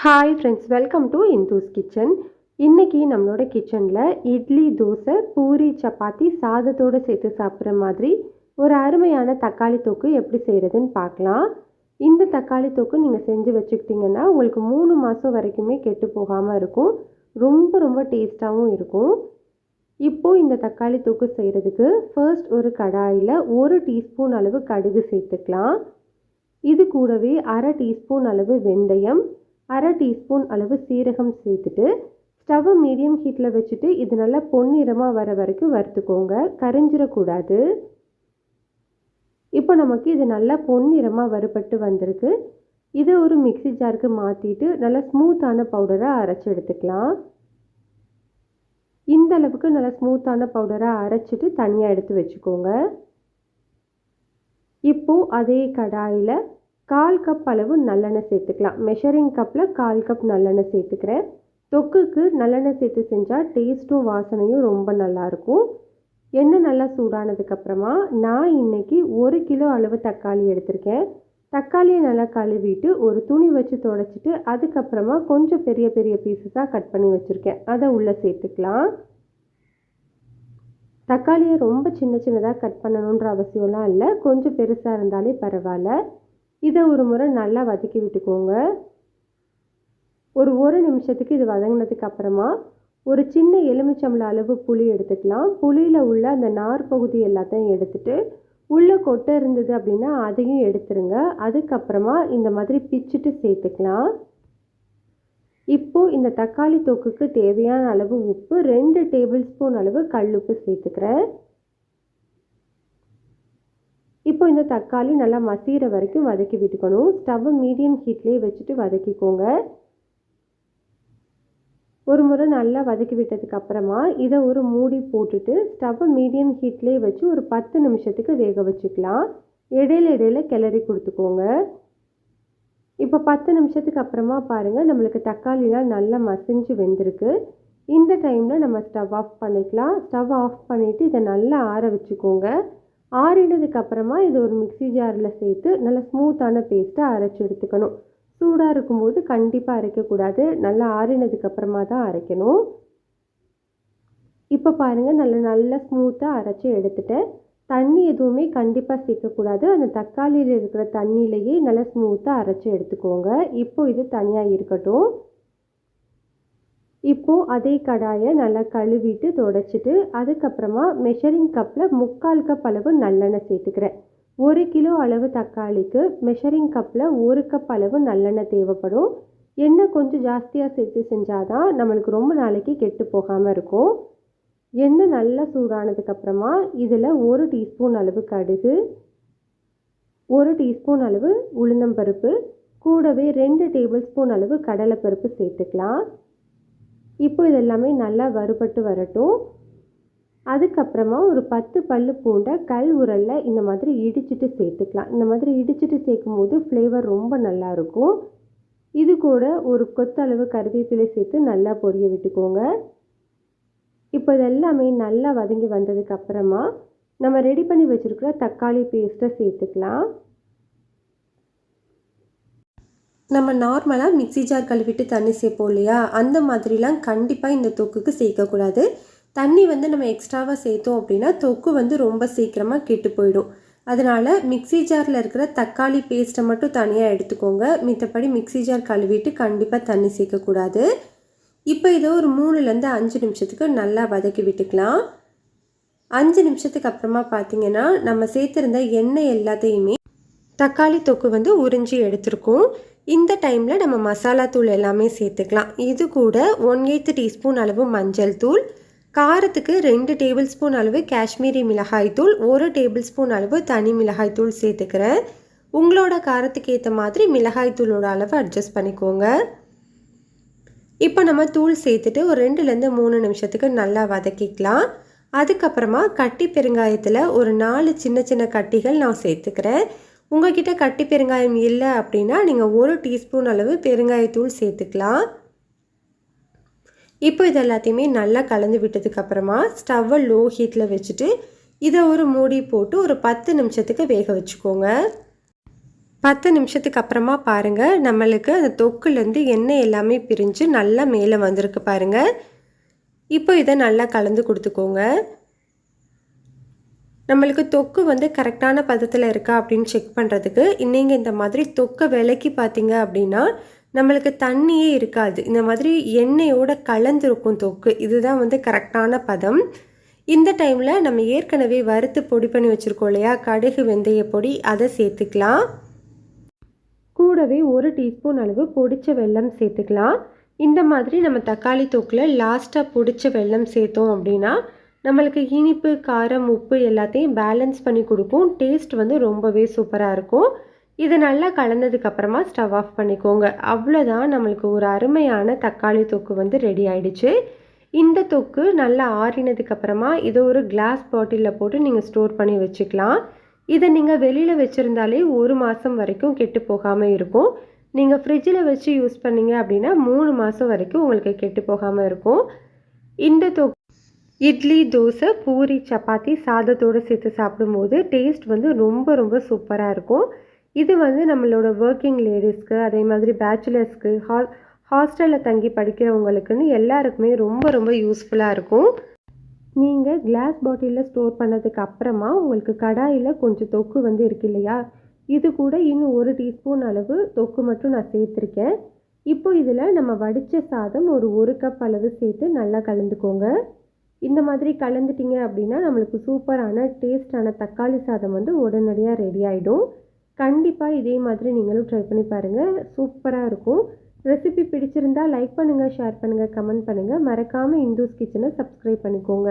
Hi friends, welcome to Indhu's kitchen. இன்றைக்கி நம்மளோட கிச்சனில் இட்லி, தோசை, பூரி, சப்பாத்தி சாதத்தோடு சேர்த்து சாப்பிட்ற மாதிரி ஒரு அருமையான தக்காளி தொக்கு எப்படி செய்கிறதுன்னு பார்க்கலாம். இந்த தக்காளி தொக்கு நீங்கள் செஞ்சு வச்சுக்கிட்டிங்கன்னா உங்களுக்கு 3 மாதம் வரைக்குமே கெட்டு போகாமல் இருக்கும். ரொம்ப டேஸ்ட்டாகவும் இருக்கும். இப்போது இந்த தக்காளி தொக்கு செய்கிறதுக்கு ஃபர்ஸ்ட் ஒரு கடாயில் 1 டீஸ்பூன் அளவு கடுகு சேர்த்துக்கலாம். இது கூடவே 1/2 டீஸ்பூன் அளவு வெந்தயம், 1/2 டீஸ்பூன் அளவு சீரகம் சேர்த்துட்டு ஸ்டவ்வை மீடியம் ஹீட்டில் வச்சுட்டு இது நல்லா பொன்னிறமாக வர வரைக்கும் வறுத்துக்கோங்க. கரிஞ்சிடக்கூடாது. இப்போ நமக்கு இது நல்லா பொன்னிறமாக வறுபட்டு வந்திருக்கு. இதை ஒரு மிக்சி ஜாருக்கு மாற்றிட்டு நல்லா ஸ்மூத்தான பவுடரை அரைச்சி எடுத்துக்கலாம். இந்த அளவுக்கு நல்லா ஸ்மூத்தான பவுடரை அரைச்சிட்டு தனியாக எடுத்து வச்சுக்கோங்க. இப்போது அதே கடாயில் 1/4 கப் அளவு நல்லெண்ணெய் சேர்த்துக்கலாம். மெஷரிங் கப்பில் 1/4 கப் நல்லெண்ணெய் சேர்த்துக்கிறேன். தொக்குக்கு நல்லெண்ணெய் சேர்த்து செஞ்சால் டேஸ்ட்டும் வாசனையும் ரொம்ப நல்லாயிருக்கும். எண்ணெய் நல்லா சூடானதுக்கப்புறமா நான் இன்றைக்கி 1 கிலோ அளவு தக்காளி எடுத்திருக்கேன். தக்காளியை நல்லா கழுவிட்டு ஒரு துணி வச்சு துடைச்சிட்டு அதுக்கப்புறமா கொஞ்சம் பெரிய பீஸஸாக கட் பண்ணி வச்சுருக்கேன். அதை உள்ளே சேர்த்துக்கலாம். தக்காளியை ரொம்ப சின்னதாக கட் பண்ணணுன்ற அவசியம்லாம் இல்லை. கொஞ்சம் பெருசாக இருந்தாலே பரவாயில்ல. இதை ஒரு முறை நல்லா வதக்கி விட்டுக்கோங்க. ஒரு நிமிஷத்துக்கு இது வதங்கினதுக்கு அப்புறமா ஒரு சின்ன எலுமிச்சம்பழம் அளவு புளி எடுத்துக்கலாம். புளியில் உள்ள அந்த நார் பகுதி எல்லாத்தையும் எடுத்துட்டு உள்ளே கொட்டை இருந்தது அப்படின்னா அதையும் எடுத்துருங்க. அதுக்கப்புறமா இந்த மாதிரி பிச்சுட்டு சேர்த்துக்கலாம். இப்போது இந்த தக்காளி தொக்குக்கு தேவையான அளவு உப்பு, 2 டேபிள் ஸ்பூன் அளவு கல்லுப்பு சேர்த்துக்கிறேன். இப்போ இந்த தக்காளி நல்லா மசிகிற வரைக்கும் வதக்கி விட்டுக்கணும். ஸ்டவ்வை மீடியம் ஹீட்லேயே வச்சுட்டு வதக்கிக்கோங்க. ஒரு முறை நல்லா வதக்கி விட்டதுக்கு அப்புறமா இதை ஒரு மூடி போட்டுட்டு ஸ்டவ்வை மீடியம் ஹீட்லேயே வச்சு ஒரு 10 நிமிஷத்துக்கு வேக வச்சுக்கலாம். இடையில கிளறி கொடுத்துக்கோங்க. இப்போ 10 நிமிஷத்துக்கு அப்புறமா பாருங்கள், நம்மளுக்கு தக்காளிலாம் நல்லா மசிஞ்சு வெந்திருக்கு. இந்த டைமில் நம்ம ஸ்டவ் ஆஃப் பண்ணிக்கலாம். ஸ்டவ் ஆஃப் பண்ணிவிட்டு இதை நல்லா ஆற வச்சுக்கோங்க. ஆறினதுக்கு அப்புறமா இது ஒரு மிக்சி ஜாரில் சேர்த்து நல்லா ஸ்மூத்தான பேஸ்ட்டை அரைச்சி எடுத்துக்கணும். சூடாக இருக்கும்போது கண்டிப்பாக அரைக்கக்கூடாது. நல்லா ஆறினதுக்கு அப்புறமா தான் அரைக்கணும். இப்போ பாருங்கள், நல்லா ஸ்மூத்தாக அரைச்சி எடுத்துட்டேன். தண்ணி எதுவுமே கண்டிப்பாக சேர்க்கக்கூடாது. அந்த தக்காளியில் இருக்கிற தண்ணியிலையே நல்லா ஸ்மூத்தாக அரைச்சி எடுத்துக்கோங்க. இப்போது இது தனியாக இருக்கட்டும். இப்போது அதே கடாயை நல்லா கழுவிட்டு துடைச்சிட்டு அதுக்கப்புறமா மெஷரிங் கப்பில் 3/4 கப் அளவு நல்லெண்ணெய் சேர்த்துக்கிறேன். 1 கிலோ அளவு தக்காளிக்கு மெஷரிங் கப்பில் 1 கப் அளவு நல்லெண்ணெய் தேவைப்படும். எண்ணெய் கொஞ்சம் ஜாஸ்தியாக சேர்த்து செஞ்சால் தான் நம்மளுக்கு ரொம்ப நாளைக்கு கெட்டு போகாமல் இருக்கும். எண்ணெய் நல்லா சூடானதுக்கப்புறமா இதில் 1 டீஸ்பூன் அளவு கடுகு, 1 டீஸ்பூன் அளவு உளுந்தம்பருப்பு, கூடவே 2 டேபிள் ஸ்பூன் அளவு கடலைப்பருப்பு சேர்த்துக்கலாம். இப்போ இதெல்லாமே நல்லா வறுபட்டு வரட்டும். அதுக்கப்புறமா ஒரு 10 பல்லு பூண்டை கல் உரலில் இந்த மாதிரி இடிச்சிட்டு சேர்த்துக்கலாம். இந்த மாதிரி இடிச்சிட்டு சேர்க்கும்போது ஃப்ளேவர் ரொம்ப நல்லாயிருக்கும். இது கூட ஒரு கொத்தளவு கருவேப்பிலை சேர்த்து நல்லா பொரிய விட்டுக்கோங்க. இப்போ இதெல்லாமே நல்லா வதங்கி வந்ததுக்கப்புறமா நம்ம ரெடி பண்ணி வச்சுருக்கிற தக்காளி பேஸ்ட்டை சேர்த்துக்கலாம். நம்ம நார்மலாக மிக்சி ஜார் கழுவிட்டு தண்ணி சேர்ப்போம் இல்லையா, அந்த மாதிரிலாம் கண்டிப்பாக இந்த தொக்குக்கு சேர்க்கக்கூடாது. தண்ணி நம்ம எக்ஸ்ட்ராவாக சேர்த்தோம் அப்படின்னா தொக்கு ரொம்ப சீக்கிரமாக கெட்டு போயிடும். அதனால் மிக்சி ஜாரில் இருக்கிற தக்காளி பேஸ்ட்டை மட்டும் தனியாக எடுத்துக்கோங்க. மித்தபடி மிக்சி ஜார் கழுவிட்டு கண்டிப்பாக தண்ணி சேர்க்கக்கூடாது. இப்போ இதை ஒரு 3லேருந்து 5 நிமிஷத்துக்கு நல்லா வதக்கி விட்டுக்கலாம். 5 நிமிஷத்துக்கு அப்புறமா பார்த்திங்கன்னா நம்ம சேர்த்துருந்த எண்ணெய் எல்லாத்தையுமே தக்காளி தொக்கு உறிஞ்சி எடுத்துருக்கோம். இந்த டைமில் நம்ம மசாலா தூள் எல்லாமே சேர்த்துக்கலாம். இது கூட 1/8 டீஸ்பூன் அளவு மஞ்சள் தூள், காரத்துக்கு 2 டேபிள் ஸ்பூன் அளவு காஷ்மீரி மிளகாய் தூள், 1 டேபிள் ஸ்பூன் அளவு தனி மிளகாய் தூள் சேர்த்துக்கிறேன். உங்களோட காரத்துக்கு ஏற்ற மாதிரி மிளகாய் தூளோட அளவு அட்ஜஸ்ட் பண்ணிக்கோங்க. இப்போ நம்ம தூள் சேர்த்துட்டு ஒரு 2லேருந்து 3 நிமிஷத்துக்கு நல்லா வதக்கிக்கலாம். அதுக்கப்புறமா கட்டி பெருங்காயத்தில் ஒரு 4 சின்ன கட்டிகள் நான் சேர்த்துக்கிறேன். உங்கள்கிட்ட கட்டி பெருங்காயம் இல்லை அப்படின்னா நீங்கள் 1 டீஸ்பூன் அளவு பெருங்காயத்தூள் சேர்த்துக்கலாம். இப்போ இது எல்லாத்தையுமே நல்லா கலந்து விட்டதுக்கப்புறமா ஸ்டவ்வை லோ ஹீட்டில் வச்சுட்டு இதை ஒரு மூடி போட்டு ஒரு 10 நிமிஷத்துக்கு வேக வச்சுக்கோங்க. 10 நிமிஷத்துக்கு அப்புறமா பாருங்கள், நம்மளுக்கு அந்த தொக்குலேருந்து எண்ணெய் எல்லாமே பிரிஞ்சு நல்லா மேலே வந்திருக்கு பாருங்கள். இப்போ இதை நல்லா கலந்து கொடுத்துக்கோங்க. நம்மளுக்கு தொக்கு வந்து கரெக்டான பதத்தில் இருக்கா அப்படின்னு செக் பண்ணுறதுக்கு நீங்கள் இந்த மாதிரி தொக்கை விலக்கி பார்த்தீங்க அப்படின்னா நம்மளுக்கு தண்ணியே இருக்காது. இந்த மாதிரி எண்ணெயோட கலந்துருக்கும் தொக்கு. இதுதான் வந்து கரெக்டான பதம். இந்த டைமில் நம்ம ஏற்கனவே வறுத்து பொடி பண்ணி வச்சுருக்கோம் இல்லையா, கடுகு வெந்தய பொடி, அதை சேர்த்துக்கலாம். கூடவே 1 டீஸ்பூன் அளவு பொடிச்ச வெல்லம் சேர்த்துக்கலாம். இந்த மாதிரி நம்ம தக்காளி தொக்கில் லாஸ்ட்டாக பொடிச்ச வெல்லம் சேர்த்தோம் அப்படின்னா நம்மளுக்கு இனிப்பு, காரம், உப்பு எல்லாத்தையும் பேலன்ஸ் பண்ணி கொடுக்கும். டேஸ்ட் வந்து ரொம்பவே சூப்பராக இருக்கும். இது நல்லா கலந்ததுக்கப்புறமா ஸ்டவ் ஆஃப் பண்ணிக்கோங்க. அவ்வளோதான், நம்மளுக்கு ஒரு அருமையான தக்காளி தொக்கு வந்து ரெடி ஆகிடுச்சு. இந்த தொக்கு நல்லா ஆறினதுக்கப்புறமா இதை ஒரு கிளாஸ் பாட்டிலில் போட்டு நீங்கள் ஸ்டோர் பண்ணி வச்சுக்கலாம். இதை நீங்கள் வெளியில் வச்சுருந்தாலே 1 மாதம் வரைக்கும் கெட்டு போகாமல் இருக்கும். நீங்கள் ஃப்ரிட்ஜில் வச்சு யூஸ் பண்ணிங்க அப்படின்னா 3 மாதம் வரைக்கும் உங்களுக்கு கெட்டு போகாமல் இருக்கும். இந்த தொக்கு இட்லி, தோசை, பூரி, சப்பாத்தி, சாதத்தோடு சேர்த்து சாப்பிடும்போது டேஸ்ட் வந்து ரொம்ப ரொம்ப சூப்பராக இருக்கும். இது வந்து நம்மளோட ஒர்க்கிங் லேடிஸ்க்கு, அதே மாதிரி பேச்சுலர்ஸ்க்கு, ஹாஸ்டலில் தங்கி படிக்கிறவங்களுக்குன்னு எல்லாருக்குமே ரொம்ப ரொம்ப யூஸ்ஃபுல்லாக இருக்கும். நீங்கள் கிளாஸ் பாட்டிலில் ஸ்டோர் பண்ணதுக்கு அப்புறமா உங்களுக்கு கடாயில் கொஞ்சம் தொக்கு வந்து இருக்கு இல்லையா, இது கூட இன்னும் 1 டீஸ்பூன் அளவு தொக்கு மட்டும் நான் சேர்த்துருக்கேன். இப்போ இதில் நம்ம வடித்த சாதம் ஒரு 1 கப் அளவு சேர்த்து நல்லா கலந்துக்கோங்க. இந்த மாதிரி கலந்துட்டிங்க அப்படின்னா நம்மளுக்கு சூப்பரான டேஸ்டான தக்காளி சாதம் வந்து உடனடியாக ரெடி ஆகிடும். கண்டிப்பாக இதே மாதிரி நீங்களும் ட்ரை பண்ணி பாருங்கள், சூப்பராக இருக்கும். ரெசிபி பிடிச்சிருந்தால் லைக் பண்ணுங்கள், ஷேர் பண்ணுங்கள், கமெண்ட் பண்ணுங்கள். மறக்காமல் இந்துஸ் கிச்சனை சப்ஸ்கிரைப் பண்ணிக்கோங்க.